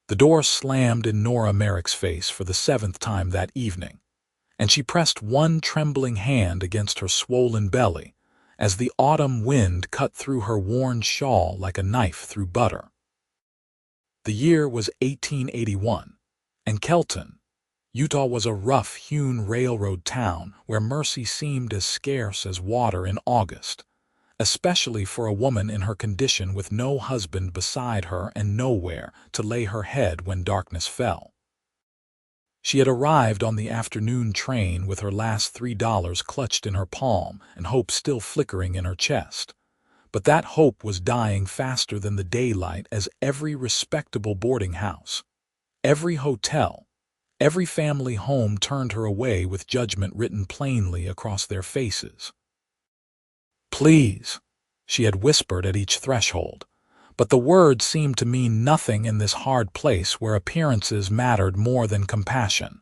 The door slammed in Nora Merrick's face for the seventh time that evening, and she pressed one trembling hand against her swollen belly as the autumn wind cut through her worn shawl like a knife through butter. The year was 1881, and Kelton, Utah was a rough-hewn railroad town where mercy seemed as scarce as water in August, especially for a woman in her condition with no husband beside her and nowhere to lay her head when darkness fell. She had arrived on the afternoon train with her last $3 clutched in her palm and hope still flickering in her chest. But that hope was dying faster than the daylight as every respectable boarding house, every hotel, every family home turned her away with judgment written plainly across their faces. "Please," she had whispered at each threshold, but the words seemed to mean nothing in this hard place where appearances mattered more than compassion.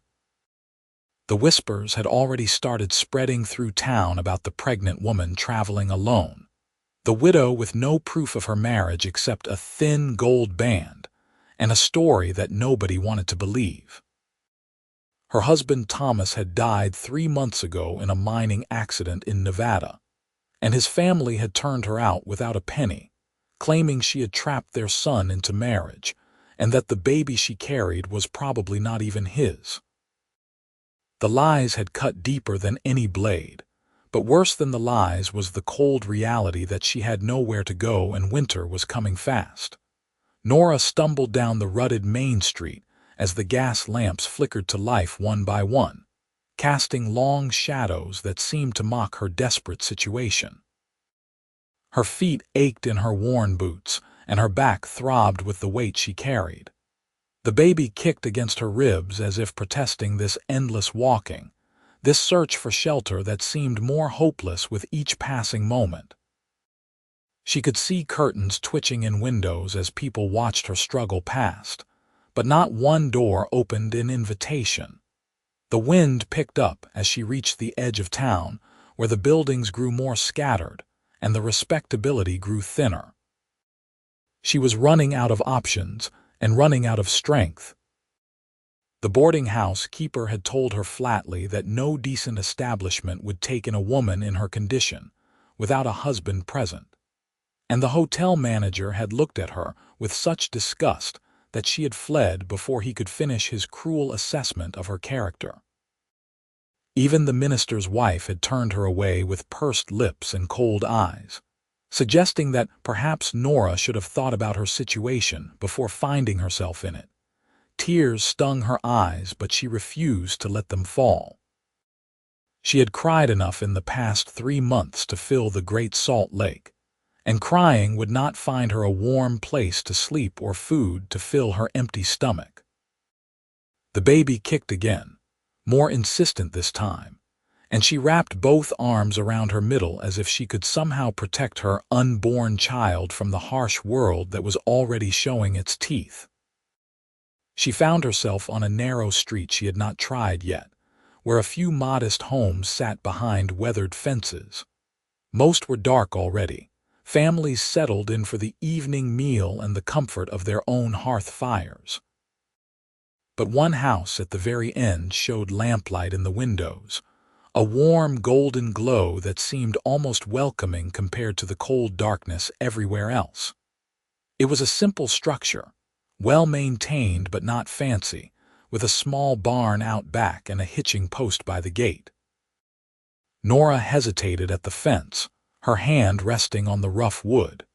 The whispers had already started spreading through town about the pregnant woman traveling alone, the widow with no proof of her marriage except a thin gold band, and a story that nobody wanted to believe. Her husband Thomas had died 3 months ago in a mining accident in Nevada, and his family had turned her out without a penny, claiming she had trapped their son into marriage, and that the baby she carried was probably not even his. The lies had cut deeper than any blade, but worse than the lies was the cold reality that she had nowhere to go and winter was coming fast. Nora stumbled down the rutted main street as the gas lamps flickered to life one by one, casting long shadows that seemed to mock her desperate situation. Her feet ached in her worn boots, and her back throbbed with the weight she carried. The baby kicked against her ribs as if protesting this endless walking, this search for shelter that seemed more hopeless with each passing moment. She could see curtains twitching in windows as people watched her struggle past, but not one door opened in invitation. The wind picked up as she reached the edge of town, where the buildings grew more scattered and the respectability grew thinner. She was running out of options and running out of strength. The boarding house keeper had told her flatly that no decent establishment would take in a woman in her condition, without a husband present. And the hotel manager had looked at her with such disgust that she had fled before he could finish his cruel assessment of her character. Even the minister's wife had turned her away with pursed lips and cold eyes, suggesting that perhaps Nora should have thought about her situation before finding herself in it. Tears stung her eyes, but she refused to let them fall. She had cried enough in the past 3 months to fill the Great Salt Lake, and crying would not find her a warm place to sleep or food to fill her empty stomach. The baby kicked again, more insistent this time, and she wrapped both arms around her middle as if she could somehow protect her unborn child from the harsh world that was already showing its teeth. She found herself on a narrow street she had not tried yet, where a few modest homes sat behind weathered fences. Most were dark already, families settled in for the evening meal and the comfort of their own hearth fires. But one house at the very end showed lamplight in the windows, a warm golden glow that seemed almost welcoming compared to the cold darkness everywhere else. It was a simple structure, well-maintained but not fancy, with a small barn out back and a hitching post by the gate. Nora hesitated at the fence, her hand resting on the rough wood.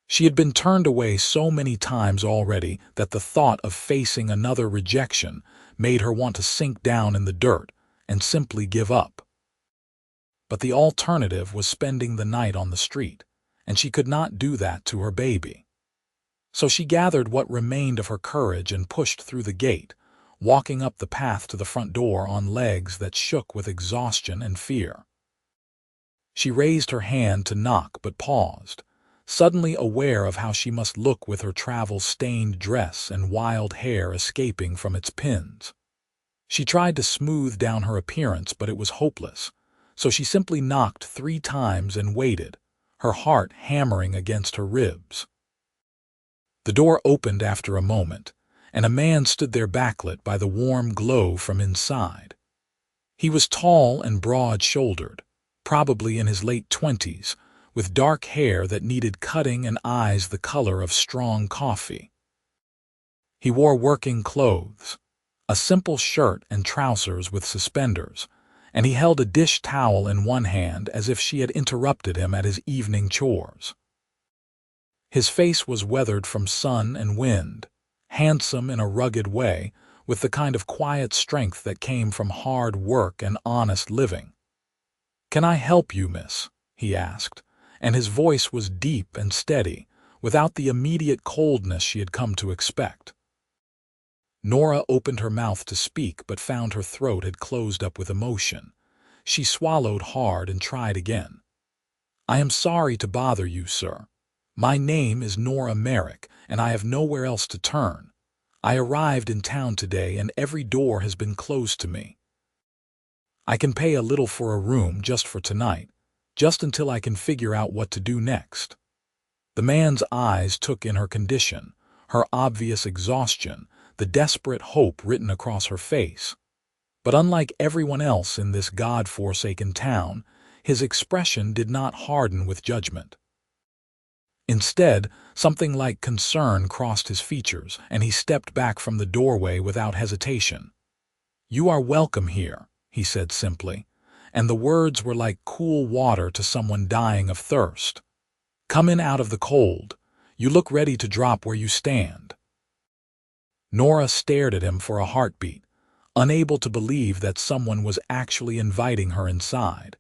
She had been turned away so many times already that the thought of facing another rejection made her want to sink down in the dirt and simply give up. But the alternative was spending the night on the street, and she could not do that to her baby. So she gathered what remained of her courage and pushed through the gate, walking up the path to the front door on legs that shook with exhaustion and fear. She raised her hand to knock but paused, suddenly aware of how she must look with her travel-stained dress and wild hair escaping from its pins. She tried to smooth down her appearance, but it was hopeless, so she simply knocked 3 times and waited, her heart hammering against her ribs. The door opened after a moment, and a man stood there backlit by the warm glow from inside. He was tall and broad-shouldered, probably in his late 20s, with dark hair that needed cutting and eyes the color of strong coffee. He wore working clothes, a simple shirt and trousers with suspenders, and he held a dish towel in one hand as if she had interrupted him at his evening chores. His face was weathered from sun and wind, handsome in a rugged way, with the kind of quiet strength that came from hard work and honest living. "Can I help you, miss?" he asked, and his voice was deep and steady, without the immediate coldness she had come to expect. Nora opened her mouth to speak but found her throat had closed up with emotion. She swallowed hard and tried again. "I am sorry to bother you, sir. My name is Nora Merrick, and I have nowhere else to turn. I arrived in town today and every door has been closed to me. I can pay a little for a room just for tonight, just until I can figure out what to do next." The man's eyes took in her condition, her obvious exhaustion, the desperate hope written across her face. But unlike everyone else in this God-forsaken town, his expression did not harden with judgment. Instead, something like concern crossed his features, and he stepped back from the doorway without hesitation. "You are welcome here," he said simply, and the words were like cool water to someone dying of thirst. "Come in out of the cold. You look ready to drop where you stand." Nora stared at him for a heartbeat, unable to believe that someone was actually inviting her inside,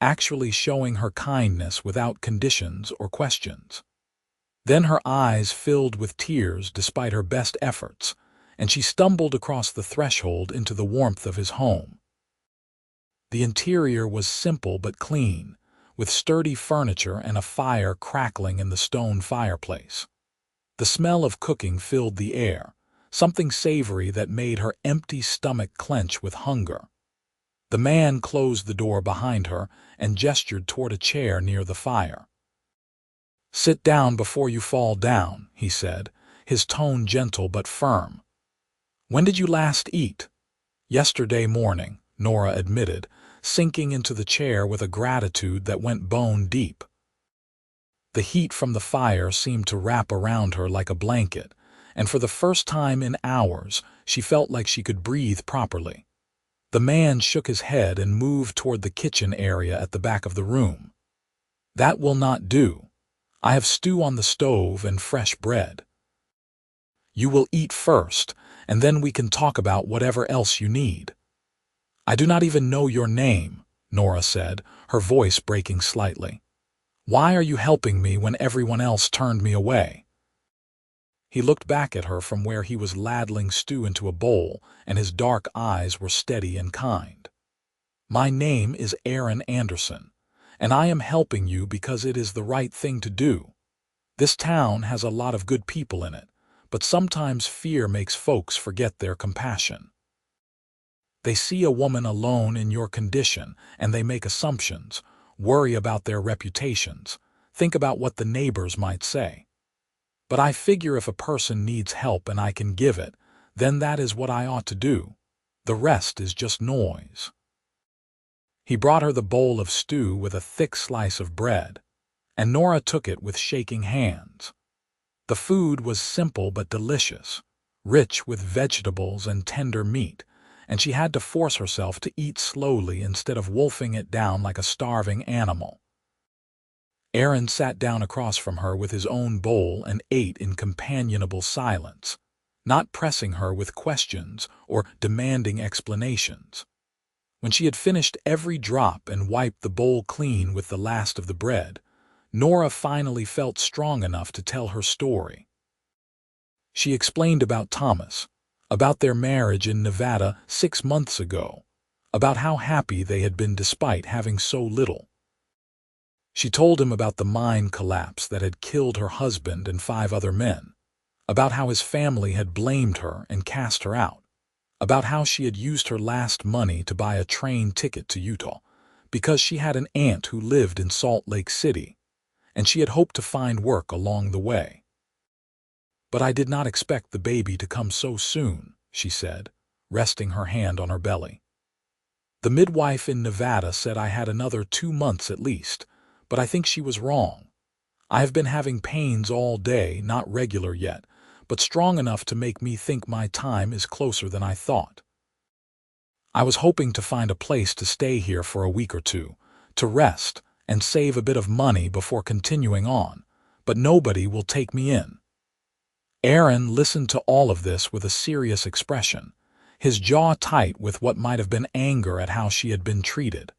actually showing her kindness without conditions or questions. Then her eyes filled with tears despite her best efforts, and she stumbled across the threshold into the warmth of his home. The interior was simple but clean, with sturdy furniture and a fire crackling in the stone fireplace. The smell of cooking filled the air, something savory that made her empty stomach clench with hunger. The man closed the door behind her and gestured toward a chair near the fire. "Sit down before you fall down," he said, his tone gentle but firm. "When did you last eat?" "Yesterday morning," Nora admitted, sinking into the chair with a gratitude that went bone deep. The heat from the fire seemed to wrap around her like a blanket, and for the first time in hours she felt like she could breathe properly. The man shook his head and moved toward the kitchen area at the back of the room. "That will not do. I have stew on the stove and fresh bread. You will eat first, and then we can talk about whatever else you need." "I do not even know your name," Nora said, her voice breaking slightly. "Why are you helping me when everyone else turned me away?" He looked back at her from where he was ladling stew into a bowl, and his dark eyes were steady and kind. "My name is Aaron Anderson, and I am helping you because it is the right thing to do. This town has a lot of good people in it, but sometimes fear makes folks forget their compassion. They see a woman alone in your condition, and they make assumptions, worry about their reputations, think about what the neighbors might say. But I figure if a person needs help and I can give it, then that is what I ought to do. The rest is just noise." He brought her the bowl of stew with a thick slice of bread, and Nora took it with shaking hands. The food was simple but delicious, rich with vegetables and tender meat, and she had to force herself to eat slowly instead of wolfing it down like a starving animal. Aaron sat down across from her with his own bowl and ate in companionable silence, not pressing her with questions or demanding explanations. When she had finished every drop and wiped the bowl clean with the last of the bread, Nora finally felt strong enough to tell her story. She explained about Thomas, about their marriage in Nevada 6 months ago, about how happy they had been despite having so little. She told him about the mine collapse that had killed her husband and 5 other men, about how his family had blamed her and cast her out, about how she had used her last money to buy a train ticket to Utah because she had an aunt who lived in Salt Lake City, and she had hoped to find work along the way. But I did not expect the baby to come so soon, she said, resting her hand on her belly. The midwife in Nevada said I had another 2 months at least, but I think she was wrong. I have been having pains all day, not regular yet, but strong enough to make me think my time is closer than I thought. I was hoping to find a place to stay here for a week or two, to rest and save a bit of money before continuing on, but nobody will take me in. Aaron listened to all of this with a serious expression, his jaw tight with what might have been anger at how she had been treated.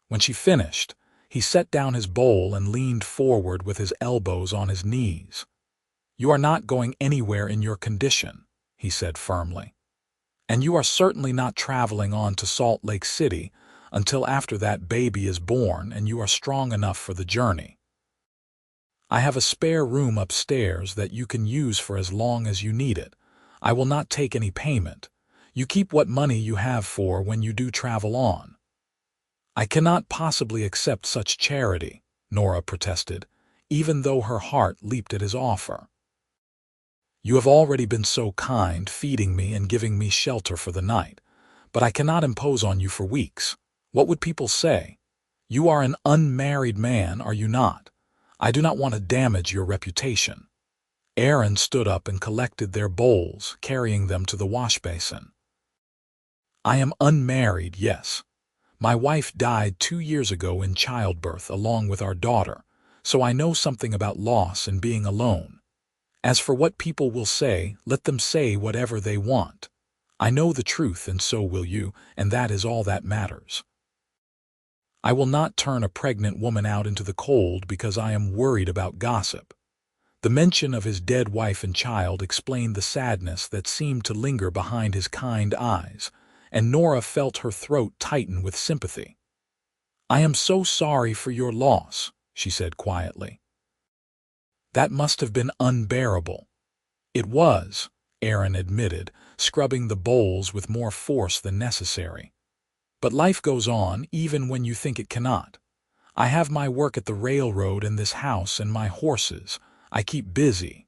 When she finished, he set down his bowl and leaned forward with his elbows on his knees. "You are not going anywhere in your condition," he said firmly. "And you are certainly not traveling on to Salt Lake City until after that baby is born and you are strong enough for the journey. I have a spare room upstairs that you can use for as long as you need it. I will not take any payment. You keep what money you have for when you do travel on." "I cannot possibly accept such charity," Nora protested, even though her heart leaped at his offer. "You have already been so kind, feeding me and giving me shelter for the night, but I cannot impose on you for weeks. What would people say? You are an unmarried man, are you not? I do not want to damage your reputation." Aaron stood up and collected their bowls, carrying them to the wash basin. "I am unmarried, yes. My wife died 2 years ago in childbirth along with our daughter, so I know something about loss and being alone. As for what people will say, let them say whatever they want. I know the truth and so will you, and that is all that matters. I will not turn a pregnant woman out into the cold because I am worried about gossip." The mention of his dead wife and child explained the sadness that seemed to linger behind his kind eyes, and Nora felt her throat tighten with sympathy. "I am so sorry for your loss," she said quietly. "That must have been unbearable." "It was," Aaron admitted, scrubbing the bowls with more force than necessary. "But life goes on even when you think it cannot. I have my work at the railroad and this house and my horses. I keep busy.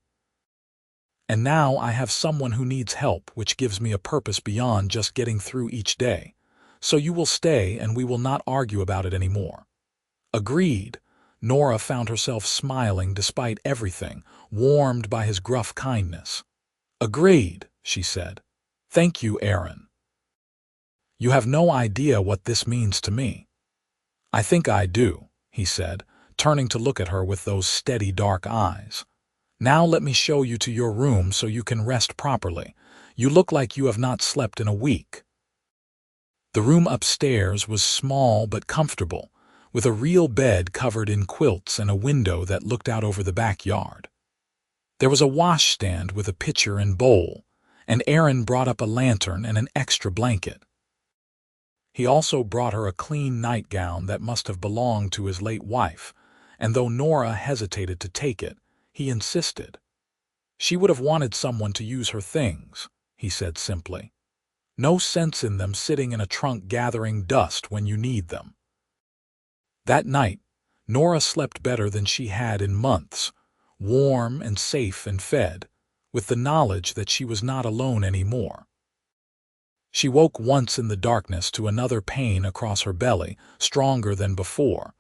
And now I have someone who needs help, which gives me a purpose beyond just getting through each day. So you will stay and we will not argue about it anymore." "Agreed." Nora found herself smiling despite everything, warmed by his gruff kindness. "Agreed," she said. "Thank you, Aaron. You have no idea what this means to me." "I think I do," he said, turning to look at her with those steady dark eyes. "Now let me show you to your room so you can rest properly. You look like you have not slept in a week." The room upstairs was small but comfortable, with a real bed covered in quilts and a window that looked out over the backyard. There was a washstand with a pitcher and bowl, and Aaron brought up a lantern and an extra blanket. He also brought her a clean nightgown that must have belonged to his late wife, and though Nora hesitated to take it, he insisted. "She would have wanted someone to use her things," he said simply. "No sense in them sitting in a trunk gathering dust when you need them." That night, Nora slept better than she had in months, warm and safe and fed, with the knowledge that she was not alone anymore. She woke once in the darkness to another pain across her belly, stronger than before,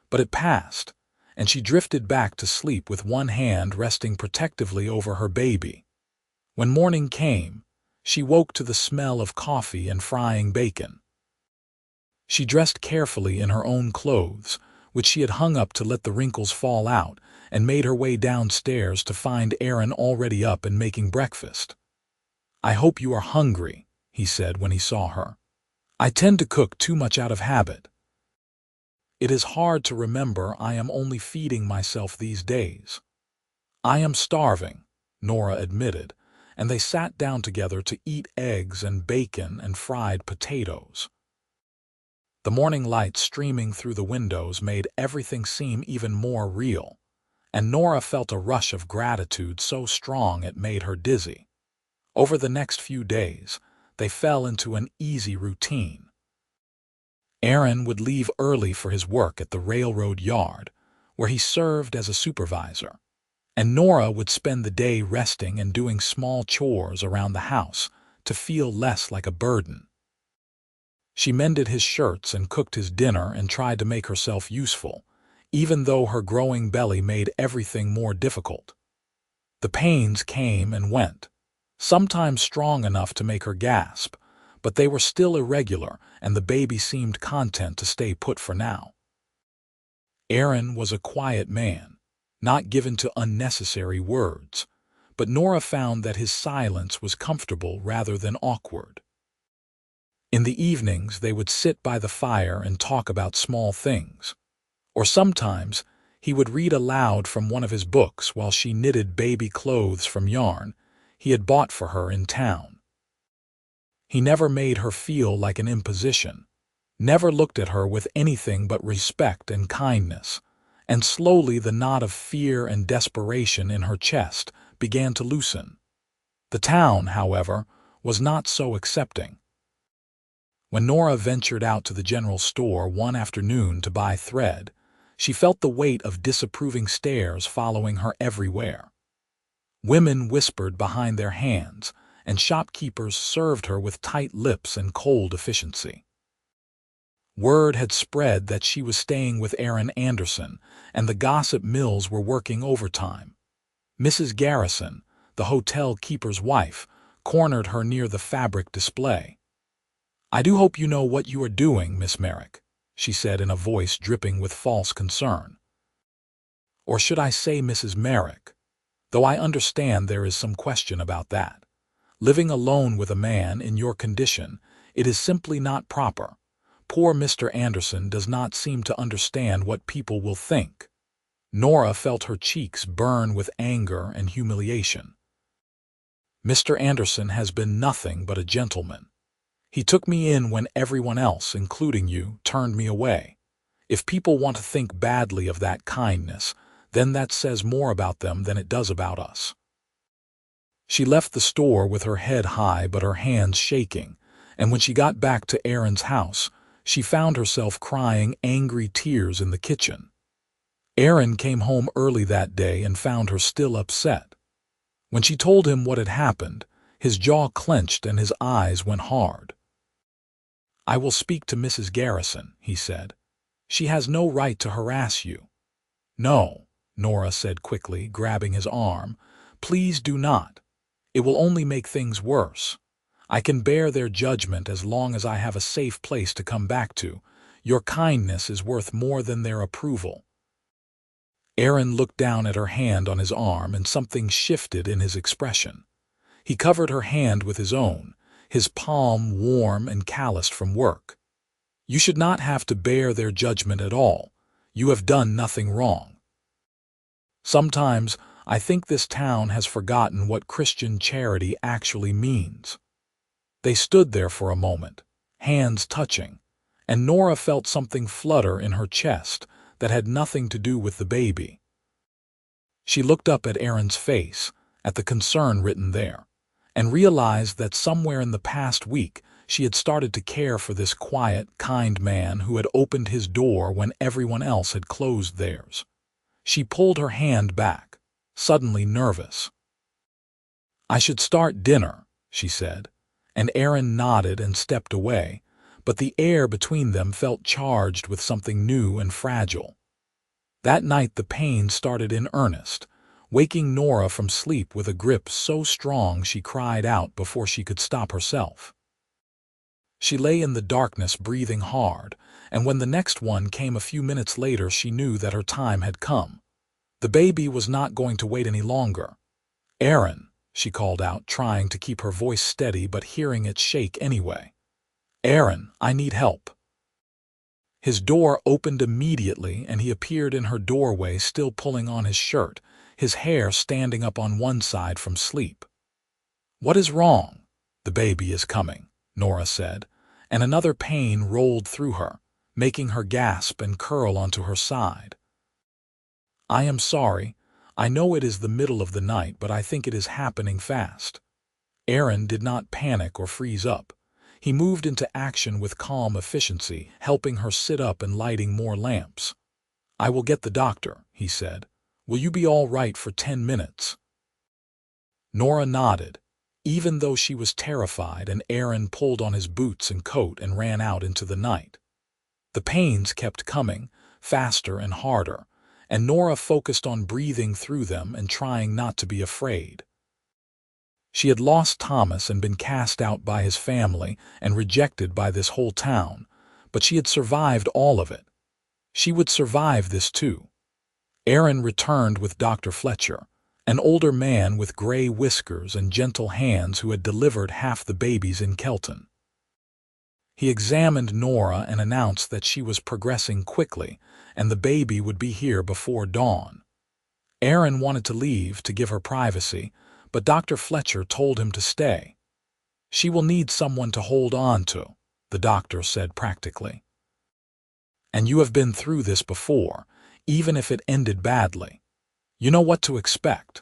but it passed, and she drifted back to sleep with one hand resting protectively over her baby. When morning came, she woke to the smell of coffee and frying bacon. She dressed carefully in her own clothes, which she had hung up to let the wrinkles fall out, and made her way downstairs to find Aaron already up and making breakfast. "I hope you are hungry," he said when he saw her. "I tend to cook too much out of habit. It is hard to remember I am only feeding myself these days." "I am starving," Nora admitted, and they sat down together to eat eggs and bacon and fried potatoes. The morning light streaming through the windows made everything seem even more real, and Nora felt a rush of gratitude so strong it made her dizzy. Over the next few days, they fell into an easy routine. Aaron would leave early for his work at the railroad yard, where he served as a supervisor, and Nora would spend the day resting and doing small chores around the house to feel less like a burden. She mended his shirts and cooked his dinner and tried to make herself useful, even though her growing belly made everything more difficult. The pains came and went, sometimes strong enough to make her gasp, but they were still irregular, and the baby seemed content to stay put for now. Aaron was a quiet man, not given to unnecessary words, but Nora found that his silence was comfortable rather than awkward. In the evenings, they would sit by the fire and talk about small things. Or sometimes, he would read aloud from one of his books while she knitted baby clothes from yarn he had bought for her in town. He never made her feel like an imposition, never looked at her with anything but respect and kindness, and slowly the knot of fear and desperation in her chest began to loosen. The town, however, was not so accepting. When Nora ventured out to the general store one afternoon to buy thread, she felt the weight of disapproving stares following her everywhere. Women whispered behind their hands, and shopkeepers served her with tight lips and cold efficiency. Word had spread that she was staying with Aaron Anderson, and the gossip mills were working overtime. Mrs. Garrison, the hotel keeper's wife, cornered her near the fabric display. "I do hope you know what you are doing, Miss Merrick," she said in a voice dripping with false concern. Or should I say Mrs. Merrick, though I understand there is some question about that. Living alone with a man in your condition, it is simply not proper. Poor Mr. Anderson does not seem to understand what people will think. Nora felt her cheeks burn with anger and humiliation. Mr. Anderson has been nothing but a gentleman. He took me in when everyone else, including you, turned me away. If people want to think badly of that kindness, then that says more about them than it does about us. She left the store with her head high but her hands shaking, and when she got back to Aaron's house, she found herself crying angry tears in the kitchen. Aaron came home early that day and found her still upset. When she told him what had happened, his jaw clenched and his eyes went hard. "I will speak to Mrs. Garrison," he said. "She has no right to harass you." "No," Nora said quickly, grabbing his arm. "Please do not. It will only make things worse. I can bear their judgment as long as I have a safe place to come back to. Your kindness is worth more than their approval." Aaron looked down at her hand on his arm, and something shifted in his expression. He covered her hand with his own, his palm warm and calloused from work. "You should not have to bear their judgment at all. You have done nothing wrong." Sometimes I think this town has forgotten what Christian charity actually means. They stood there for a moment, hands touching, and Nora felt something flutter in her chest that had nothing to do with the baby. She looked up at Aaron's face, at the concern written there, and realized that somewhere in the past week she had started to care for this quiet, kind man who had opened his door when everyone else had closed theirs. She pulled her hand back, suddenly nervous. "I should start dinner," she said, and Aaron nodded and stepped away, but the air between them felt charged with something new and fragile. That night the pain started in earnest, waking Nora from sleep with a grip so strong she cried out before she could stop herself. She lay in the darkness breathing hard, and when the next one came a few minutes later she knew that her time had come. The baby was not going to wait any longer. "Aaron," she called out, trying to keep her voice steady but hearing it shake anyway. "Aaron, I need help." His door opened immediately and he appeared in her doorway still pulling on his shirt, his hair standing up on one side from sleep. "What is wrong?" "The baby is coming," Nora said, and another pain rolled through her, making her gasp and curl onto her side. "I am sorry. I know it is the middle of the night, but I think it is happening fast." Aaron did not panic or freeze up. He moved into action with calm efficiency, helping her sit up and lighting more lamps. "I will get the doctor," he said. Will you be all right for 10 minutes? Nora nodded, even though she was terrified, and Aaron pulled on his boots and coat and ran out into the night. The pains kept coming, faster and harder, and Nora focused on breathing through them and trying not to be afraid. She had lost Thomas and been cast out by his family and rejected by this whole town, but she had survived all of it. She would survive this too. Aaron returned with Dr. Fletcher, an older man with gray whiskers and gentle hands who had delivered half the babies in Kelton. He examined Nora and announced that she was progressing quickly and the baby would be here before dawn. Aaron wanted to leave to give her privacy, but Dr. Fletcher told him to stay. She will need someone to hold on to, the doctor said practically. And you have been through this before, even if it ended badly. You know what to expect.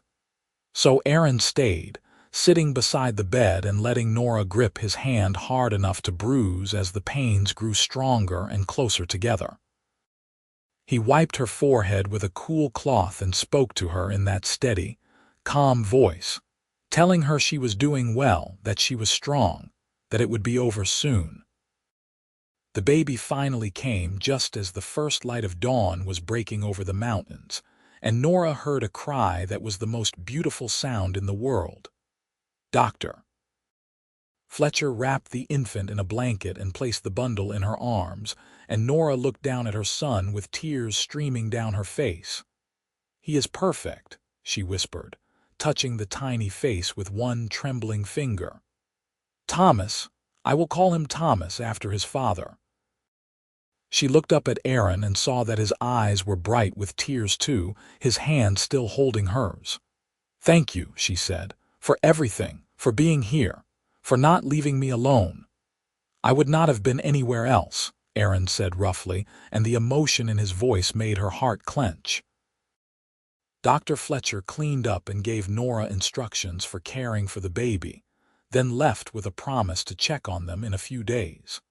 So Aaron stayed, sitting beside the bed and letting Nora grip his hand hard enough to bruise as the pains grew stronger and closer together. He wiped her forehead with a cool cloth and spoke to her in that steady, calm voice, telling her she was doing well, that she was strong, that it would be over soon. The baby finally came just as the first light of dawn was breaking over the mountains, and Nora heard a cry that was the most beautiful sound in the world. Doctor. Fletcher wrapped the infant in a blanket and placed the bundle in her arms, and Nora looked down at her son with tears streaming down her face. He is perfect, she whispered, touching the tiny face with one trembling finger. Thomas, I will call him Thomas after his father. She looked up at Aaron and saw that his eyes were bright with tears too, his hand still holding hers. Thank you, she said, for everything, for being here, for not leaving me alone. I would not have been anywhere else, Aaron said roughly, and the emotion in his voice made her heart clench. Dr. Fletcher cleaned up and gave Nora instructions for caring for the baby, then left with a promise to check on them in a few days.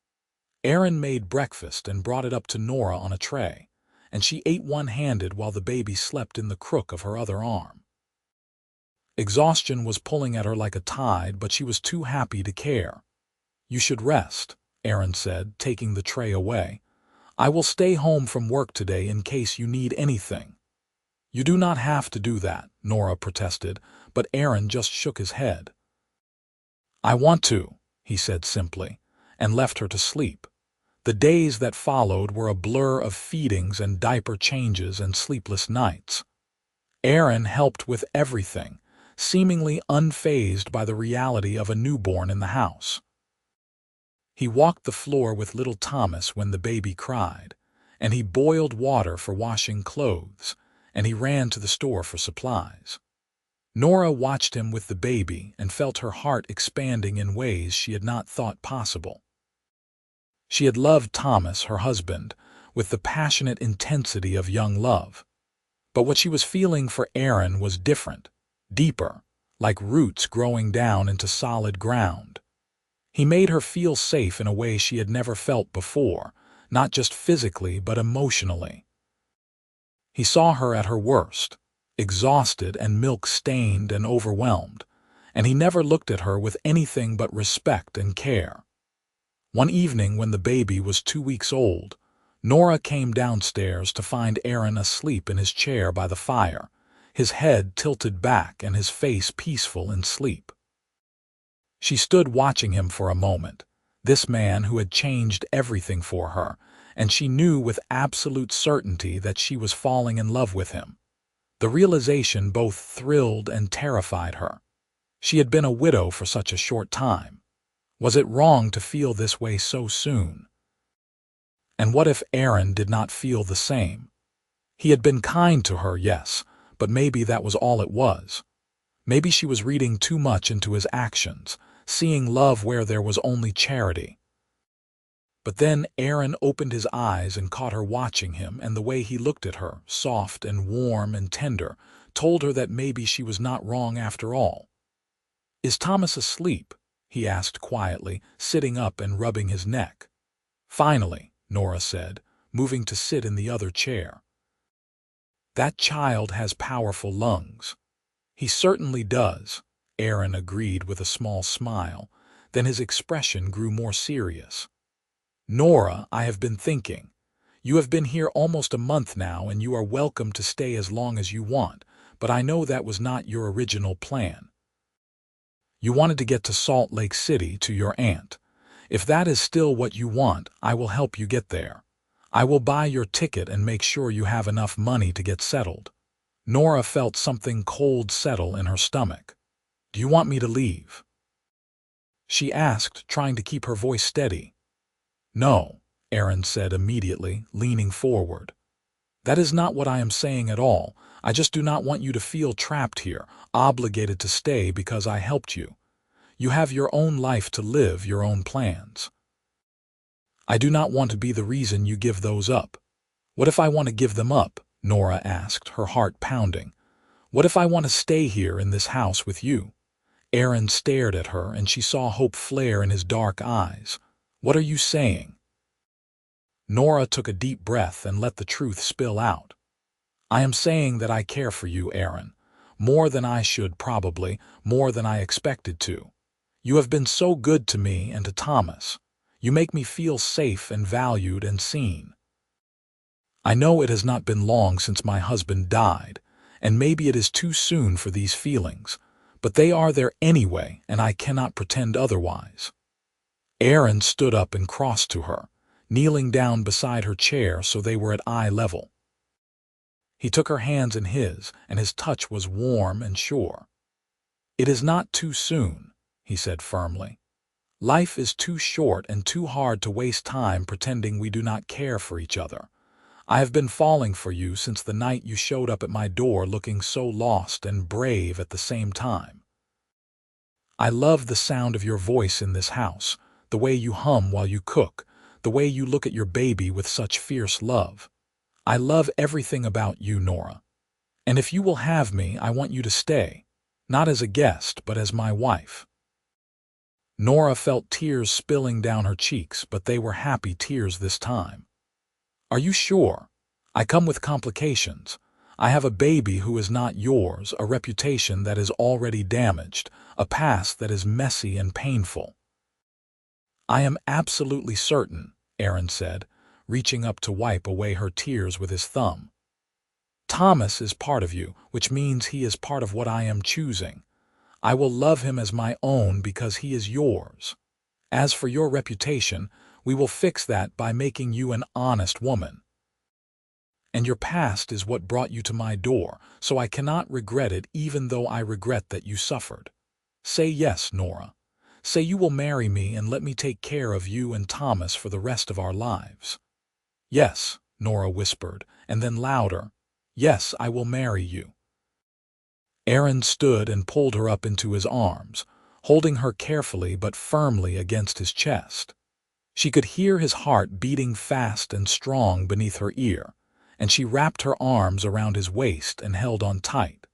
Aaron made breakfast and brought it up to Nora on a tray, and she ate one-handed while the baby slept in the crook of her other arm. Exhaustion was pulling at her like a tide, but she was too happy to care. You should rest, Aaron said, taking the tray away. I will stay home from work today in case you need anything. You do not have to do that, Nora protested, but Aaron just shook his head. I want to, he said simply, and left her to sleep. The days that followed were a blur of feedings and diaper changes and sleepless nights. Aaron helped with everything, seemingly unfazed by the reality of a newborn in the house. He walked the floor with little Thomas when the baby cried, and he boiled water for washing clothes, and he ran to the store for supplies. Nora watched him with the baby and felt her heart expanding in ways she had not thought possible. She had loved Thomas, her husband, with the passionate intensity of young love. But what she was feeling for Aaron was different, deeper, like roots growing down into solid ground. He made her feel safe in a way she had never felt before, not just physically but emotionally. He saw her at her worst, exhausted and milk-stained and overwhelmed, and he never looked at her with anything but respect and care. One evening when the baby was 2 weeks old, Nora came downstairs to find Aaron asleep in his chair by the fire, his head tilted back and his face peaceful in sleep. She stood watching him for a moment, this man who had changed everything for her, and she knew with absolute certainty that she was falling in love with him. The realization both thrilled and terrified her. She had been a widow for such a short time. Was it wrong to feel this way so soon? And what if Aaron did not feel the same? He had been kind to her, yes, but maybe that was all it was. Maybe she was reading too much into his actions, seeing love where there was only charity. But then Aaron opened his eyes and caught her watching him, and the way he looked at her, soft and warm and tender, told her that maybe she was not wrong after all. Is Thomas asleep? He asked quietly, sitting up and rubbing his neck. Finally, Nora said, moving to sit in the other chair. That child has powerful lungs. He certainly does, Aaron agreed with a small smile. Then his expression grew more serious. Nora, I have been thinking. You have been here almost a month now, and you are welcome to stay as long as you want, but I know that was not your original plan. You wanted to get to Salt Lake City to your aunt. If that is still what you want, I will help you get there. I will buy your ticket and make sure you have enough money to get settled. Nora felt something cold settle in her stomach. Do you want me to leave? She asked, trying to keep her voice steady. No, Aaron said immediately, leaning forward. That is not what I am saying at all. I just do not want you to feel trapped here, obligated to stay because I helped you. You have your own life to live, your own plans. I do not want to be the reason you give those up. What if I want to give them up? Nora asked, her heart pounding. What if I want to stay here in this house with you? Aaron stared at her, and she saw hope flare in his dark eyes. What are you saying? Nora took a deep breath and let the truth spill out. I am saying that I care for you, Aaron. More than I should, probably, more than I expected to. You have been so good to me and to Thomas. You make me feel safe and valued and seen. I know it has not been long since my husband died, and maybe it is too soon for these feelings, but they are there anyway, and I cannot pretend otherwise. Aaron stood up and crossed to her, kneeling down beside her chair so they were at eye level. He took her hands in his, and his touch was warm and sure. It is not too soon, he said firmly. Life is too short and too hard to waste time pretending we do not care for each other. I have been falling for you since the night you showed up at my door looking so lost and brave at the same time. I love the sound of your voice in this house, the way you hum while you cook, the way you look at your baby with such fierce love. I love everything about you, Nora. And if you will have me, I want you to stay, not as a guest, but as my wife. Nora felt tears spilling down her cheeks, but they were happy tears this time. Are you sure? I come with complications. I have a baby who is not yours, a reputation that is already damaged, a past that is messy and painful. I am absolutely certain, Aaron said, reaching up to wipe away her tears with his thumb. Thomas is part of you, which means he is part of what I am choosing. I will love him as my own because he is yours. As for your reputation, we will fix that by making you an honest woman. And your past is what brought you to my door, so I cannot regret it even though I regret that you suffered. Say yes, Nora. Say you will marry me and let me take care of you and Thomas for the rest of our lives. Yes, Nora whispered, and then louder. Yes, I will marry you. Aaron stood and pulled her up into his arms, holding her carefully but firmly against his chest. She could hear his heart beating fast and strong beneath her ear, and she wrapped her arms around his waist and held on tight.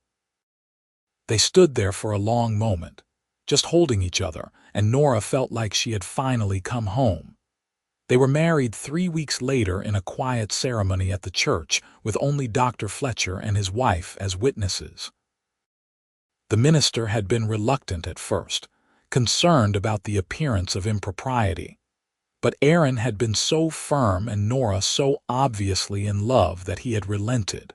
They stood there for a long moment, just holding each other, and Nora felt like she had finally come home. They were married 3 weeks later in a quiet ceremony at the church, with only Dr. Fletcher and his wife as witnesses. The minister had been reluctant at first, concerned about the appearance of impropriety. But Aaron had been so firm and Nora so obviously in love that he had relented.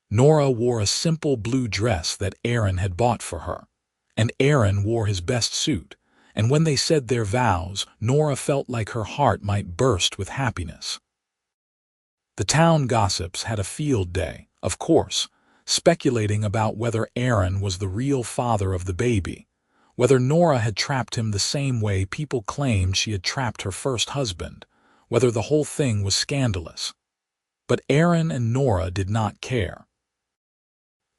Nora wore a simple blue dress that Aaron had bought for her, and Aaron wore his best suit, and when they said their vows, Nora felt like her heart might burst with happiness. The town gossips had a field day, of course, speculating about whether Aaron was the real father of the baby, whether Nora had trapped him the same way people claimed she had trapped her first husband, whether the whole thing was scandalous. But Aaron and Nora did not care.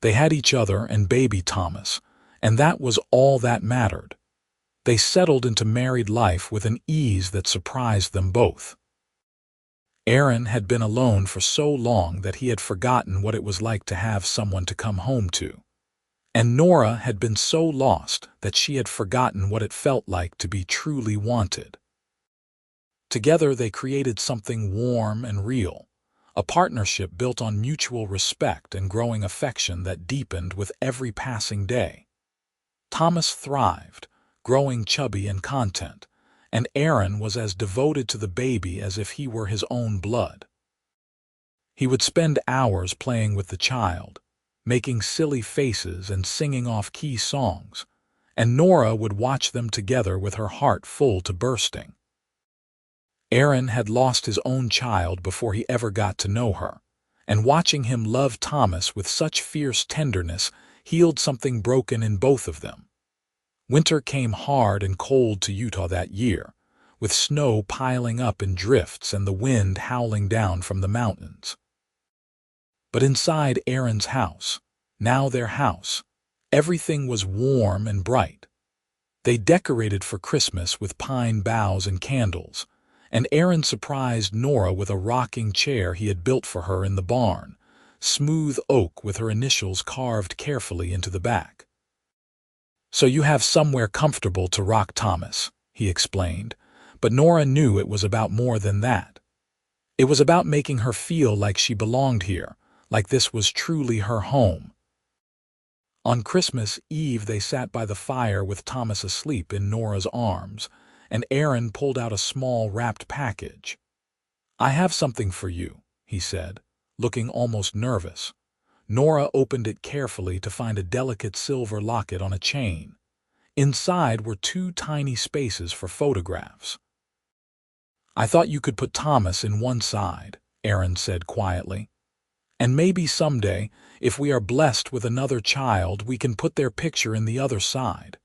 They had each other and baby Thomas, and that was all that mattered. They settled into married life with an ease that surprised them both. Aaron had been alone for so long that he had forgotten what it was like to have someone to come home to. And Nora had been so lost that she had forgotten what it felt like to be truly wanted. Together they created something warm and real, a partnership built on mutual respect and growing affection that deepened with every passing day. Thomas thrived, growing chubby and content, and Aaron was as devoted to the baby as if he were his own blood. He would spend hours playing with the child, making silly faces and singing off-key songs, and Nora would watch them together with her heart full to bursting. Aaron had lost his own child before he ever got to know her, and watching him love Thomas with such fierce tenderness healed something broken in both of them. Winter came hard and cold to Utah that year, with snow piling up in drifts and the wind howling down from the mountains. But inside Aaron's house, now their house, everything was warm and bright. They decorated for Christmas with pine boughs and candles, and Aaron surprised Nora with a rocking chair he had built for her in the barn, smooth oak with her initials carved carefully into the back. "So you have somewhere comfortable to rock Thomas," he explained, but Nora knew it was about more than that. It was about making her feel like she belonged here, like this was truly her home. On Christmas Eve they sat by the fire with Thomas asleep in Nora's arms, and Aaron pulled out a small wrapped package. "I have something for you," he said, looking almost nervous. Nora opened it carefully to find a delicate silver locket on a chain. Inside were 2 tiny spaces for photographs. "I thought you could put Thomas in one side," Aaron said quietly. "And maybe someday, if we are blessed with another child, we can put their picture in the other side."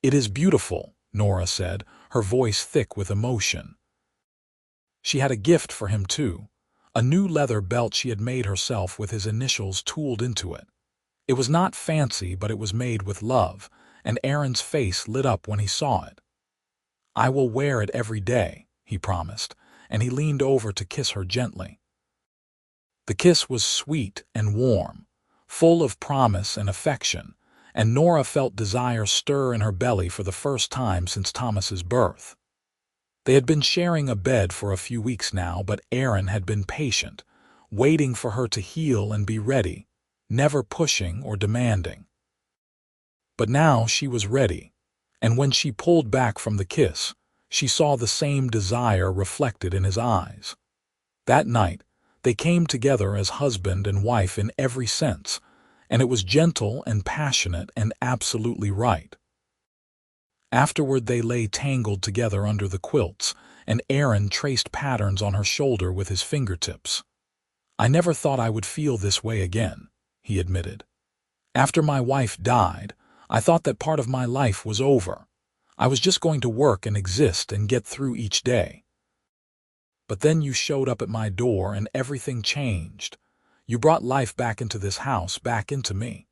"It is beautiful," Nora said, her voice thick with emotion. She had a gift for him too, a new leather belt she had made herself with his initials tooled into it. It was not fancy, but it was made with love, and Aaron's face lit up when he saw it. "I will wear it every day," he promised, and he leaned over to kiss her gently. The kiss was sweet and warm, full of promise and affection, and Nora felt desire stir in her belly for the first time since Thomas's birth. They had been sharing a bed for a few weeks now, but Aaron had been patient, waiting for her to heal and be ready, never pushing or demanding. But now she was ready, and when she pulled back from the kiss, she saw the same desire reflected in his eyes. That night, they came together as husband and wife in every sense, and it was gentle and passionate and absolutely right. Afterward they lay tangled together under the quilts, and Aaron traced patterns on her shoulder with his fingertips. "I never thought I would feel this way again," he admitted. "After my wife died, I thought that part of my life was over. I was just going to work and exist and get through each day. But then you showed up at my door and everything changed. You brought life back into this house, back into me."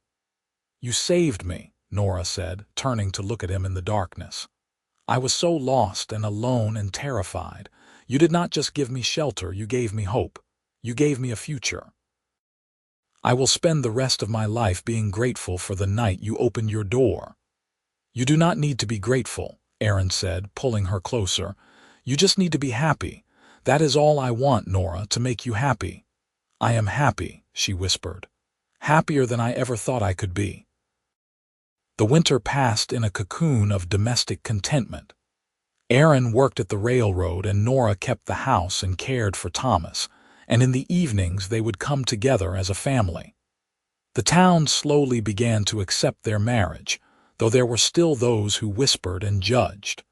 "You saved me," Nora said, turning to look at him in the darkness. "I was so lost and alone and terrified. You did not just give me shelter, you gave me hope. You gave me a future. I will spend the rest of my life being grateful for the night you opened your door." "You do not need to be grateful," Aaron said, pulling her closer. "You just need to be happy. That is all I want, Nora, to make you happy." "I am happy," she whispered. "Happier than I ever thought I could be." The winter passed in a cocoon of domestic contentment. Aaron worked at the railroad and Nora kept the house and cared for Thomas, and in the evenings they would come together as a family. The town slowly began to accept their marriage, though there were still those who whispered and judged.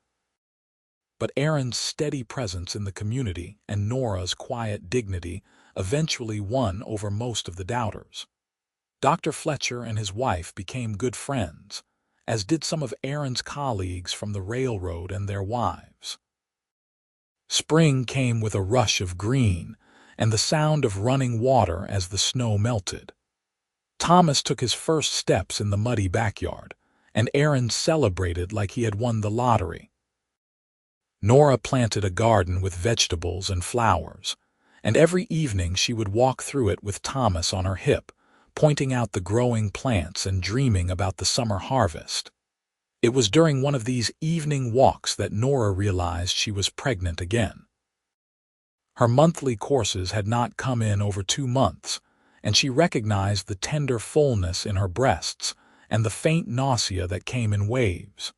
But Aaron's steady presence in the community and Nora's quiet dignity eventually won over most of the doubters. Dr. Fletcher and his wife became good friends, as did some of Aaron's colleagues from the railroad and their wives. Spring came with a rush of green and the sound of running water as the snow melted. Thomas took his first steps in the muddy backyard, and Aaron celebrated like he had won the lottery. Nora planted a garden with vegetables and flowers, and every evening she would walk through it with Thomas on her hip, pointing out the growing plants and dreaming about the summer harvest. It was during one of these evening walks that Nora realized she was pregnant again. Her monthly courses had not come in over 2 months, and she recognized the tender fullness in her breasts and the faint nausea that came in waves.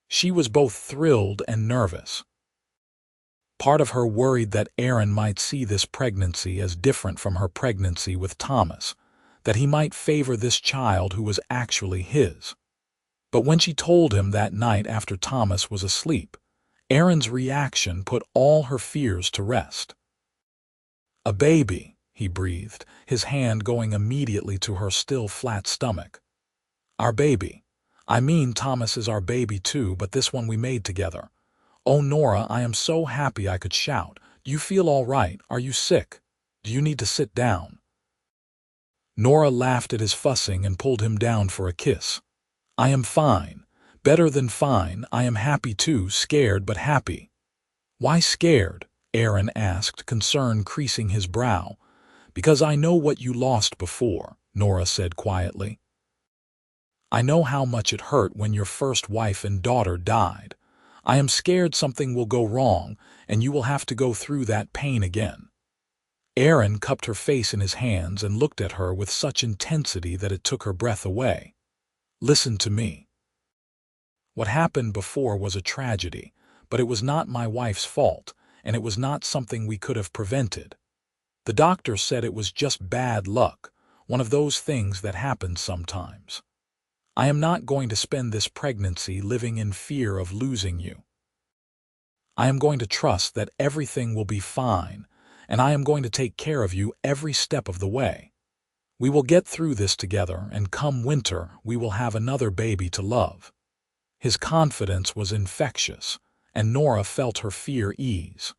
She was both thrilled and nervous. Part of her worried that Aaron might see this pregnancy as different from her pregnancy with Thomas, that he might favor this child who was actually his. But when she told him that night after Thomas was asleep, Aaron's reaction put all her fears to rest. "A baby," he breathed, his hand going immediately to her still flat stomach. "Our baby. I mean, Thomas is our baby too, but this one we made together. Oh, Nora, I am so happy I could shout. Do you feel all right? Are you sick? Do you need to sit down?" Nora laughed at his fussing and pulled him down for a kiss. "I am fine. Better than fine. I am happy too, scared but happy." "Why scared?" Aaron asked, concern creasing his brow. "Because I know what you lost before," Nora said quietly. "I know how much it hurt when your first wife and daughter died. I am scared something will go wrong and you will have to go through that pain again." Aaron cupped her face in his hands and looked at her with such intensity that it took her breath away. "Listen to me. What happened before was a tragedy, but it was not my wife's fault, and it was not something we could have prevented. The doctor said it was just bad luck, one of those things that happen sometimes. I am not going to spend this pregnancy living in fear of losing you. I am going to trust that everything will be fine, and I am going to take care of you every step of the way. We will get through this together, and come winter, we will have another baby to love." His confidence was infectious, and Nora felt her fear ease.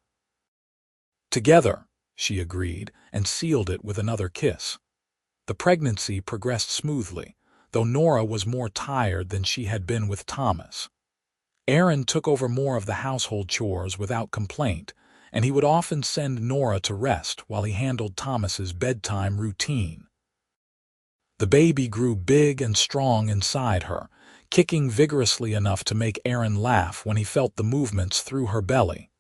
"Together," she agreed, and sealed it with another kiss. The pregnancy progressed smoothly, though Nora was more tired than she had been with Thomas. Aaron took over more of the household chores without complaint, and he would often send Nora to rest while he handled Thomas's bedtime routine. The baby grew big and strong inside her, kicking vigorously enough to make Aaron laugh when he felt the movements through her belly.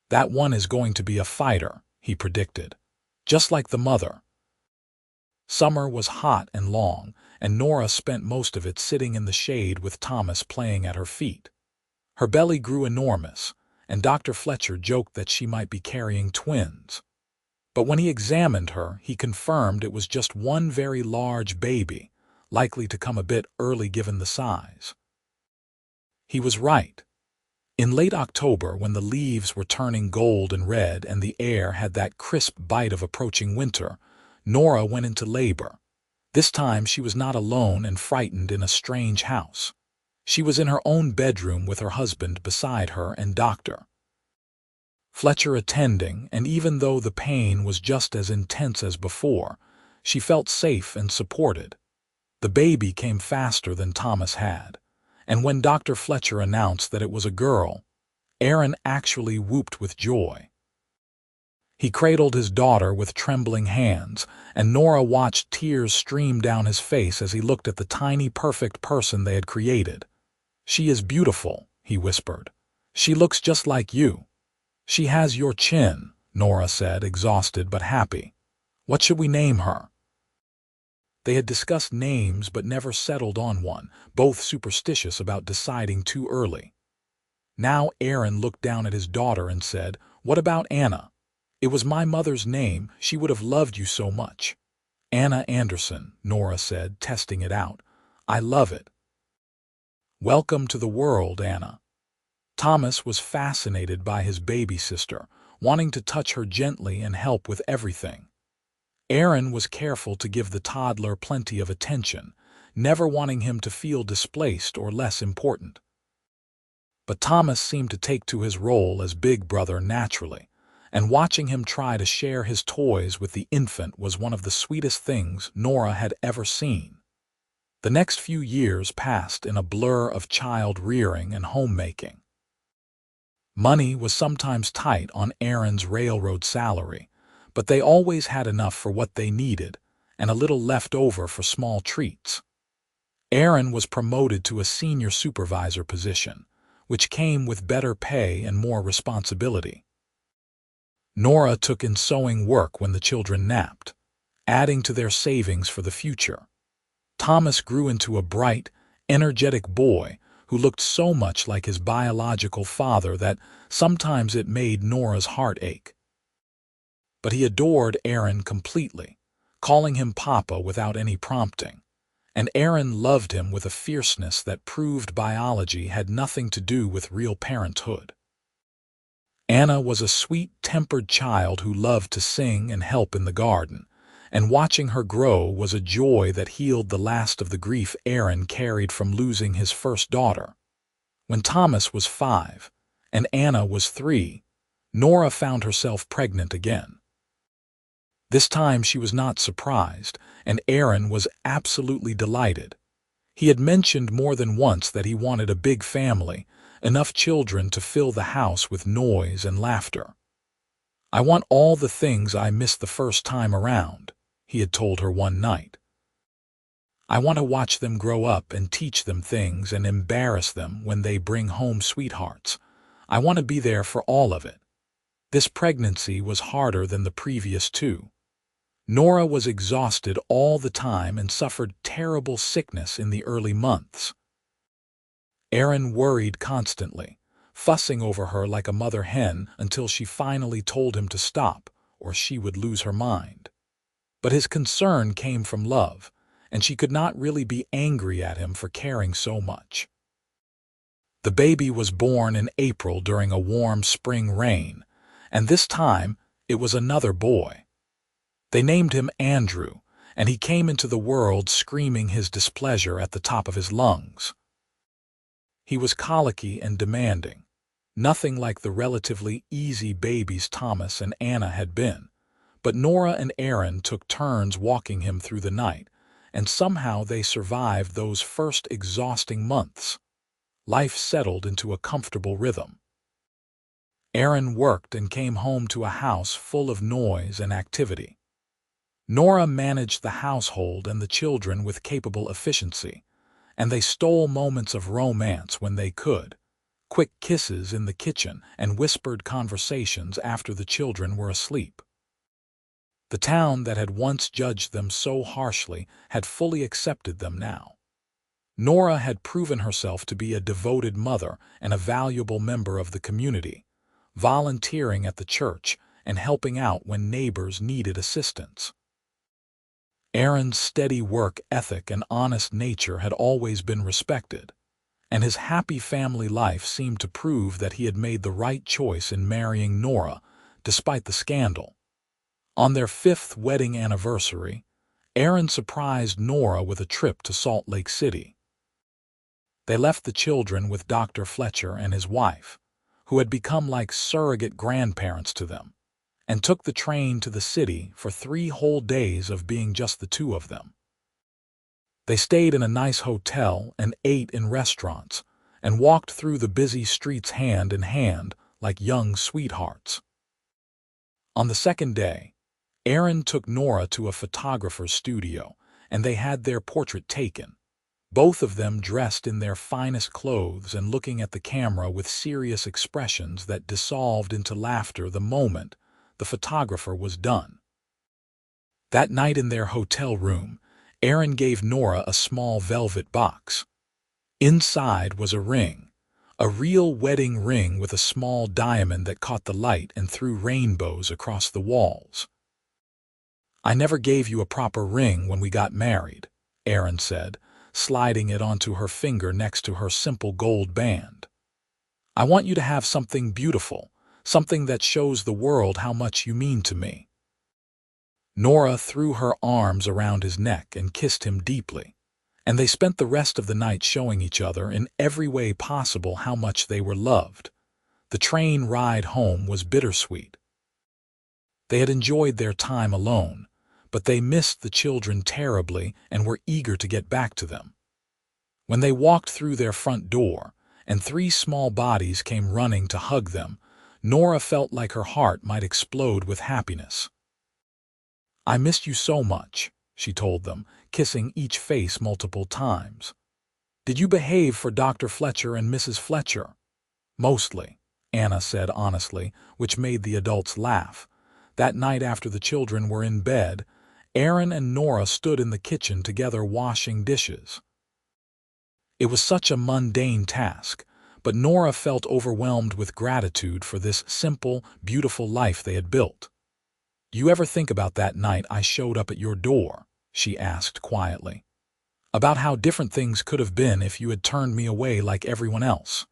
"That one is going to be a fighter," he predicted, "just like the mother." Summer was hot and long, and Nora spent most of it sitting in the shade with Thomas playing at her feet. Her belly grew enormous, and Dr. Fletcher joked that she might be carrying twins. But when he examined her, he confirmed it was just one very large baby, likely to come a bit early given the size. He was right. In late October, when the leaves were turning gold and red and the air had that crisp bite of approaching winter, Nora went into labor. This time she was not alone and frightened in a strange house. She was in her own bedroom with her husband beside her and Dr. Fletcher attending, and even though the pain was just as intense as before, she felt safe and supported. The baby came faster than Thomas had, and when Dr. Fletcher announced that it was a girl, Aaron actually whooped with joy. He cradled his daughter with trembling hands, and Nora watched tears stream down his face as he looked at the tiny, perfect person they had created. "She is beautiful," he whispered. "She looks just like you." "She has your chin," Nora said, exhausted but happy. "What should we name her?" They had discussed names but never settled on one, both superstitious about deciding too early. Now Aaron looked down at his daughter and said, "What about Anna? It was my mother's name. She would have loved you so much." "Anna Anderson," Nora said, testing it out. "I love it." "Welcome to the world, Anna." Thomas was fascinated by his baby sister, wanting to touch her gently and help with everything. Aaron was careful to give the toddler plenty of attention, never wanting him to feel displaced or less important. But Thomas seemed to take to his role as big brother naturally, and watching him try to share his toys with the infant was one of the sweetest things Nora had ever seen. The next few years passed in a blur of child rearing and homemaking. Money was sometimes tight on Aaron's railroad salary, but they always had enough for what they needed, and a little left over for small treats. Aaron was promoted to a senior supervisor position, which came with better pay and more responsibility. Nora took in sewing work when the children napped, adding to their savings for the future. Thomas grew into a bright, energetic boy who looked so much like his biological father that sometimes it made Nora's heart ache. But he adored Aaron completely, calling him Papa without any prompting, and Aaron loved him with a fierceness that proved biology had nothing to do with real parenthood. Anna was a sweet-tempered child who loved to sing and help in the garden, and watching her grow was a joy that healed the last of the grief Aaron carried from losing his first daughter. When Thomas was 5 and Anna was 3, Nora found herself pregnant again. This time she was not surprised, and Aaron was absolutely delighted. He had mentioned more than once that he wanted a big family, enough children to fill the house with noise and laughter. "I want all the things I missed the first time around," he had told her one night. "I want to watch them grow up and teach them things and embarrass them when they bring home sweethearts. I want to be there for all of it." This pregnancy was harder than the previous two. Nora was exhausted all the time and suffered terrible sickness in the early months. Aaron worried constantly, fussing over her like a mother hen until she finally told him to stop, or she would lose her mind. But his concern came from love, and she could not really be angry at him for caring so much. The baby was born in April during a warm spring rain, and this time it was another boy. They named him Andrew, and he came into the world screaming his displeasure at the top of his lungs. He was colicky and demanding, nothing like the relatively easy babies Thomas and Anna had been, but Nora and Aaron took turns walking him through the night, and somehow they survived those first exhausting months. Life settled into a comfortable rhythm. Aaron worked and came home to a house full of noise and activity. Nora managed the household and the children with capable efficiency, and they stole moments of romance when they could, quick kisses in the kitchen and whispered conversations after the children were asleep. The town that had once judged them so harshly had fully accepted them now. Nora had proven herself to be a devoted mother and a valuable member of the community, volunteering at the church and helping out when neighbors needed assistance. Aaron's steady work ethic and honest nature had always been respected, and his happy family life seemed to prove that he had made the right choice in marrying Nora, despite the scandal. On their 5th wedding anniversary, Aaron surprised Nora with a trip to Salt Lake City. They left the children with Dr. Fletcher and his wife, who had become like surrogate grandparents to them, and took the train to the city for 3 whole days of being just the two of them. They stayed in a nice hotel and ate in restaurants, and walked through the busy streets hand in hand like young sweethearts. On the 2nd day, Aaron took Nora to a photographer's studio, and they had their portrait taken, both of them dressed in their finest clothes and looking at the camera with serious expressions that dissolved into laughter the moment the photographer was done. That night in their hotel room, Aaron gave Nora a small velvet box. Inside was a ring, a real wedding ring with a small diamond that caught the light and threw rainbows across the walls. "I never gave you a proper ring when we got married," Aaron said, sliding it onto her finger next to her simple gold band. "I want you to have something beautiful, something that shows the world how much you mean to me." Nora threw her arms around his neck and kissed him deeply, and they spent the rest of the night showing each other in every way possible how much they were loved. The train ride home was bittersweet. They had enjoyed their time alone, but they missed the children terribly and were eager to get back to them. When they walked through their front door, and 3 small bodies came running to hug them, Nora felt like her heart might explode with happiness. "I missed you so much," she told them, kissing each face multiple times. "Did you behave for Dr. Fletcher and Mrs. Fletcher?" "Mostly," Anna said honestly, which made the adults laugh. That night after the children were in bed, Aaron and Nora stood in the kitchen together washing dishes. It was such a mundane task, but Nora felt overwhelmed with gratitude for this simple, beautiful life they had built. "You ever think about that night I showed up at your door?" she asked quietly. "About how different things could have been if you had turned me away like everyone else?"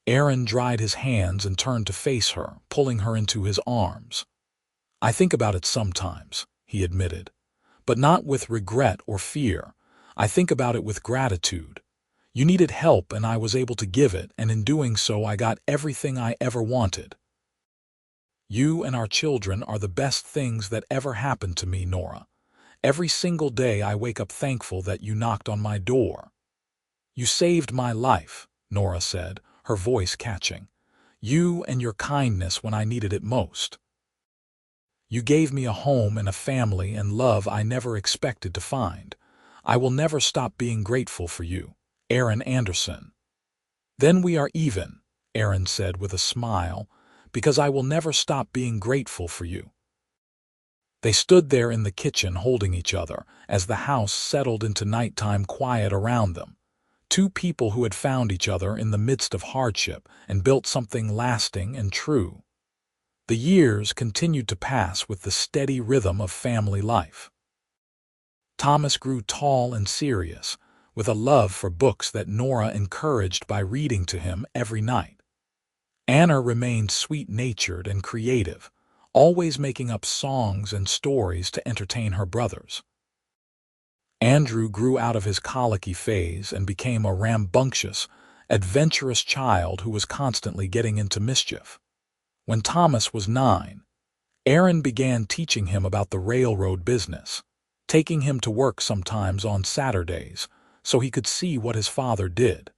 Aaron dried his hands and turned to face her, pulling her into his arms. "I think about it sometimes," he admitted, "but not with regret or fear. I think about it with gratitude. You needed help and I was able to give it, and in doing so I got everything I ever wanted. You and our children are the best things that ever happened to me, Nora. Every single day I wake up thankful that you knocked on my door." "You saved my life," Nora said, her voice catching. "You and your kindness when I needed it most. You gave me a home and a family and love I never expected to find. I will never stop being grateful for you." Aaron Anderson. "Then we are even," Aaron said with a smile, "because I will never stop being grateful for you." They stood there in the kitchen holding each other as the house settled into nighttime quiet around them. Two people who had found each other in the midst of hardship and built something lasting and true. The years continued to pass with the steady rhythm of family life. Thomas grew tall and serious, with a love for books that Nora encouraged by reading to him every night. Anna remained sweet-natured and creative, always making up songs and stories to entertain her brothers. Andrew grew out of his colicky phase and became a rambunctious, adventurous child who was constantly getting into mischief. When Thomas was 9, Aaron began teaching him about the railroad business, taking him to work sometimes on Saturdays so he could see what his father did.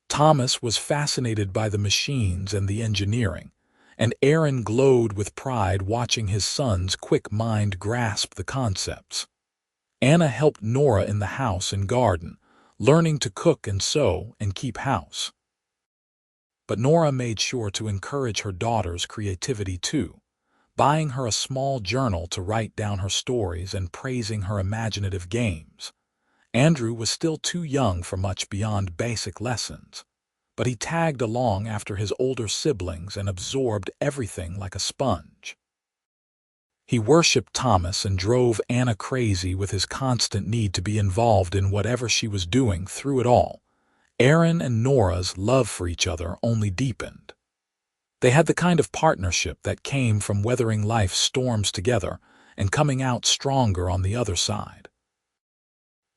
Thomas was fascinated by the machines and the engineering, and Aaron glowed with pride watching his son's quick mind grasp the concepts. Anna helped Nora in the house and garden, learning to cook and sew and keep house. But Nora made sure to encourage her daughter's creativity too, buying her a small journal to write down her stories and praising her imaginative games. Andrew was still too young for much beyond basic lessons, but he tagged along after his older siblings and absorbed everything like a sponge. He worshipped Thomas and drove Anna crazy with his constant need to be involved in whatever she was doing through it all. Aaron and Nora's love for each other only deepened. They had the kind of partnership that came from weathering life's storms together and coming out stronger on the other side.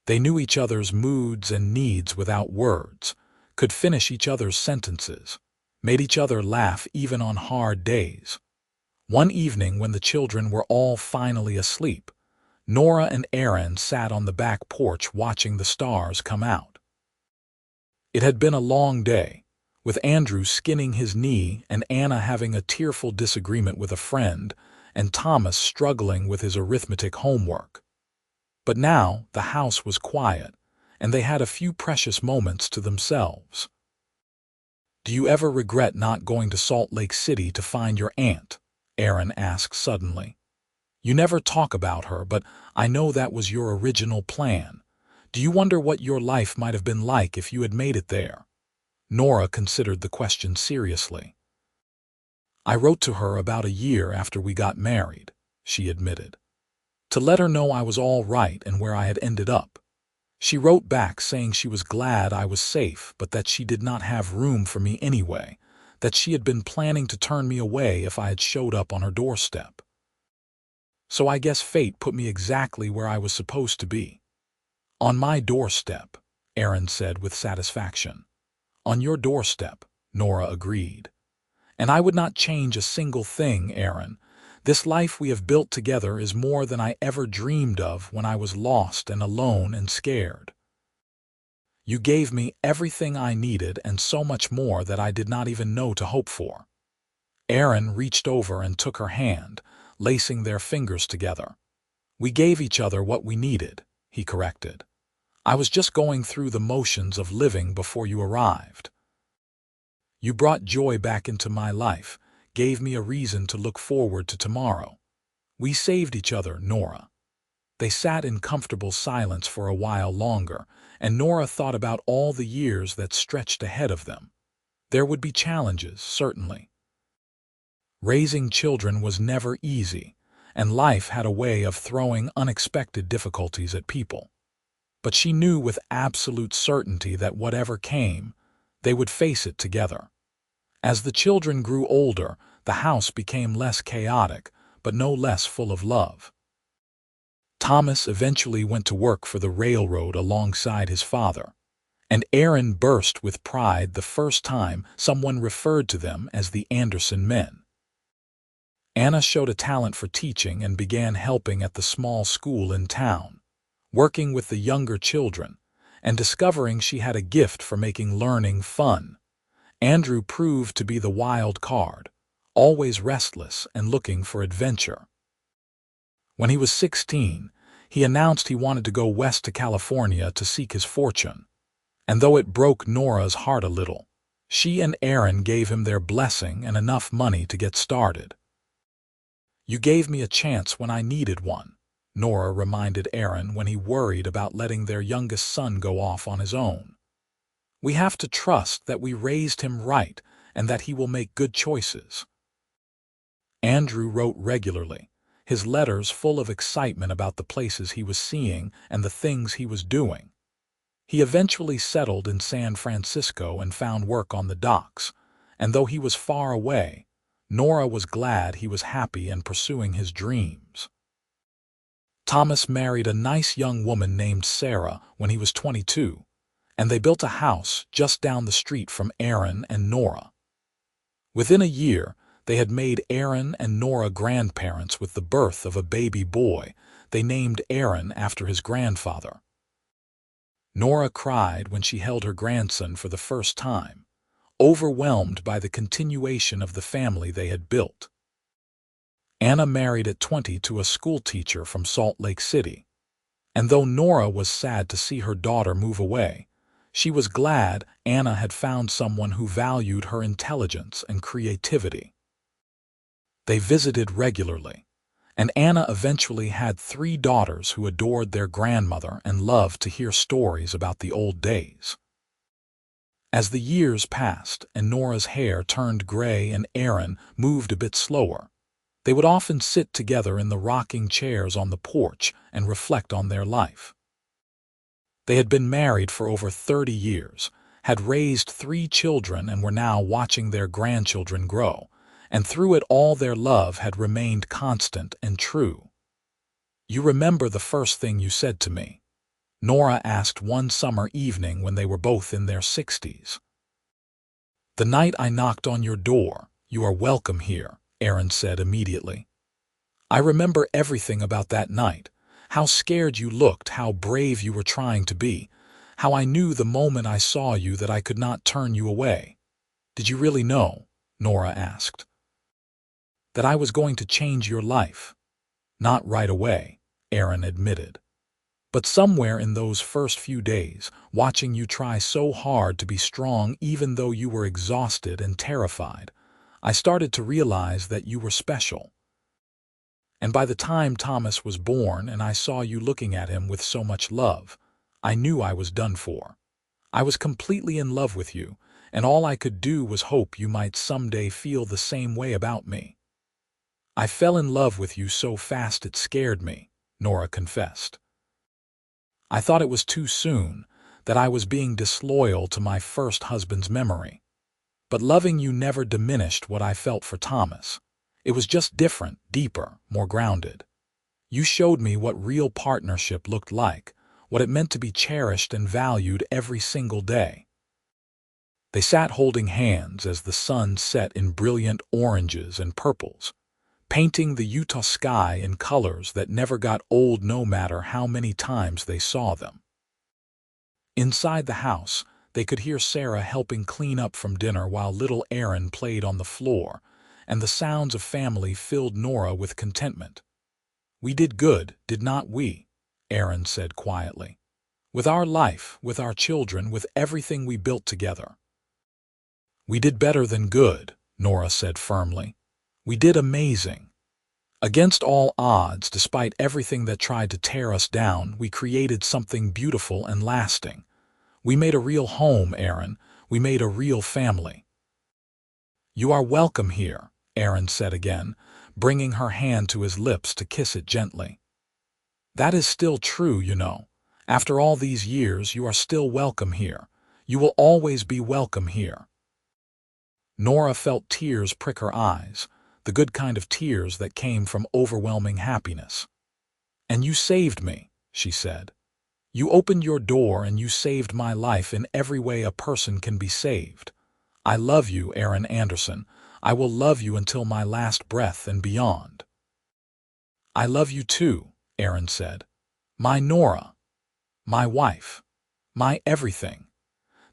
They knew each other's moods and needs without words, could finish each other's sentences, made each other laugh even on hard days. One evening when the children were all finally asleep, Nora and Aaron sat on the back porch watching the stars come out. It had been a long day, with Andrew skinning his knee and Anna having a tearful disagreement with a friend and Thomas struggling with his arithmetic homework. But now the house was quiet, and they had a few precious moments to themselves. "Do you ever regret not going to Salt Lake City to find your aunt?" Aaron asked suddenly. "You never talk about her, but I know that was your original plan. Do you wonder what your life might have been like if you had made it there?" Nora considered the question seriously. "I wrote to her about a year after we got married," she admitted, "to let her know I was all right and where I had ended up. She wrote back saying she was glad I was safe, but that she did not have room for me anyway, that she had been planning to turn me away if I had showed up on her doorstep. So I guess fate put me exactly where I was supposed to be." "On my doorstep," Aaron said with satisfaction. "On your doorstep," Nora agreed. "And I would not change a single thing, Aaron. This life we have built together is more than I ever dreamed of when I was lost and alone and scared. You gave me everything I needed and so much more that I did not even know to hope for." Aaron reached over and took her hand, lacing their fingers together. "We gave each other what we needed," he corrected. "I was just going through the motions of living before you arrived." You brought joy back into my life, gave me a reason to look forward to tomorrow. We saved each other, Nora." They sat in comfortable silence for a while longer, and Nora thought about all the years that stretched ahead of them. There would be challenges, certainly. Raising children was never easy, and life had a way of throwing unexpected difficulties at people. But she knew with absolute certainty that whatever came, they would face it together. As the children grew older, the house became less chaotic, but no less full of love. Thomas eventually went to work for the railroad alongside his father, and Aaron burst with pride the first time someone referred to them as the Anderson men. Anna showed a talent for teaching and began helping at the small school in town, working with the younger children, and discovering she had a gift for making learning fun. Andrew proved to be the wild card, always restless and looking for adventure. When he was 16, he announced he wanted to go west to California to seek his fortune. And though it broke Nora's heart a little, she and Aaron gave him their blessing and enough money to get started. "You gave me a chance when I needed one," Nora reminded Aaron when he worried about letting their youngest son go off on his own. "We have to trust that we raised him right and that he will make good choices." Andrew wrote regularly, his letters full of excitement about the places he was seeing and the things he was doing. He eventually settled in San Francisco and found work on the docks, and though he was far away, Nora was glad he was happy and pursuing his dreams. Thomas married a nice young woman named Sarah when he was 22, and they built a house just down the street from Aaron and Nora. Within a year, they had made Aaron and Nora grandparents with the birth of a baby boy they named Aaron after his grandfather. Nora cried when she held her grandson for the first time, overwhelmed by the continuation of the family they had built. Anna married at 20 to a schoolteacher from Salt Lake City, and though Nora was sad to see her daughter move away, she was glad Anna had found someone who valued her intelligence and creativity. They visited regularly, and Anna eventually had 3 daughters who adored their grandmother and loved to hear stories about the old days. As the years passed and Nora's hair turned gray and Aaron moved a bit slower, they would often sit together in the rocking chairs on the porch and reflect on their life. They had been married for over 30 years, had raised 3 children and were now watching their grandchildren grow, and through it all their love had remained constant and true. "You remember the first thing you said to me?" Nora asked one summer evening when they were both in their 60s. "The night I knocked on your door, 'You are welcome here,'" Aaron said immediately. "I remember everything about that night, how scared you looked, how brave you were trying to be, how I knew the moment I saw you that I could not turn you away." "Did you really know?" Nora asked. "That I was going to change your life?" "Not right away," Aaron admitted. "But somewhere in those first few days, watching you try so hard to be strong even though you were exhausted and terrified, I started to realize that you were special. And by the time Thomas was born and I saw you looking at him with so much love, I knew I was done for. I was completely in love with you, and all I could do was hope you might someday feel the same way about me." "I fell in love with you so fast it scared me," Nora confessed. "I thought it was too soon, that I was being disloyal to my first husband's memory. But loving you never diminished what I felt for Thomas. It was just different, deeper, more grounded. You showed me what real partnership looked like, what it meant to be cherished and valued every single day." They sat holding hands as the sun set in brilliant oranges and purples, painting the Utah sky in colors that never got old no matter how many times they saw them. Inside the house, they could hear Sarah helping clean up from dinner while little Aaron played on the floor, and the sounds of family filled Nora with contentment. "We did good, did not we?" Aaron said quietly. "With our life, with our children, with everything we built together." "We did better than good," Nora said firmly. "We did amazing. Against all odds, despite everything that tried to tear us down, we created something beautiful and lasting. We made a real home, Aaron. We made a real family." "You are welcome here," Aaron said again, bringing her hand to his lips to kiss it gently. "That is still true, you know. After all these years, you are still welcome here. You will always be welcome here." Nora felt tears prick her eyes, the good kind of tears that came from overwhelming happiness. "And you saved me," she said. "You opened your door and you saved my life in every way a person can be saved. I love you, Aaron Anderson. I will love you until my last breath and beyond." "I love you too," Aaron said. "My Nora. My wife. My everything."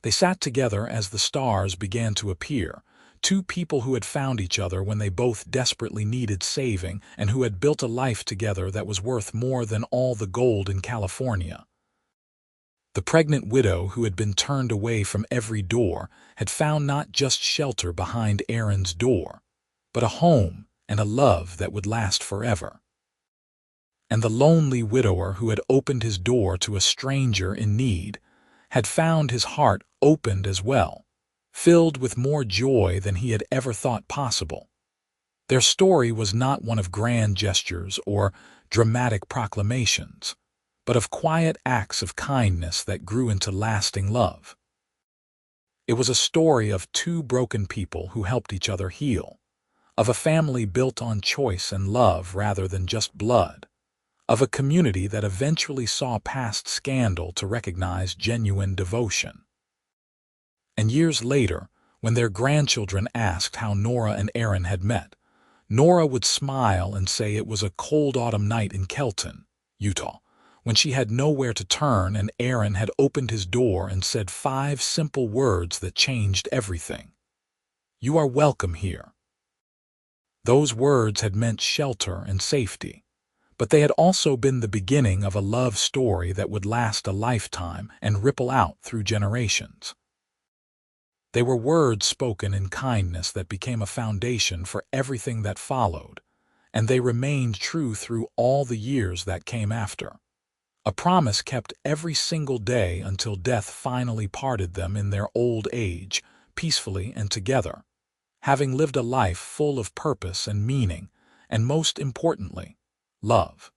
They sat together as the stars began to appear, two people who had found each other when they both desperately needed saving and who had built a life together that was worth more than all the gold in California. The pregnant widow who had been turned away from every door had found not just shelter behind Aaron's door, but a home and a love that would last forever. And the lonely widower who had opened his door to a stranger in need had found his heart opened as well, filled with more joy than he had ever thought possible. Their story was not one of grand gestures or dramatic proclamations, but of quiet acts of kindness that grew into lasting love. It was a story of two broken people who helped each other heal, of a family built on choice and love rather than just blood, of a community that eventually saw past scandal to recognize genuine devotion. And years later, when their grandchildren asked how Nora and Aaron had met, Nora would smile and say it was a cold autumn night in Kelton, Utah, when she had nowhere to turn and Aaron had opened his door and said 5 simple words that changed everything. "You are welcome here." Those words had meant shelter and safety, but they had also been the beginning of a love story that would last a lifetime and ripple out through generations. They were words spoken in kindness that became a foundation for everything that followed, and they remained true through all the years that came after. A promise kept every single day until death finally parted them in their old age, peacefully and together, having lived a life full of purpose and meaning, and most importantly, love.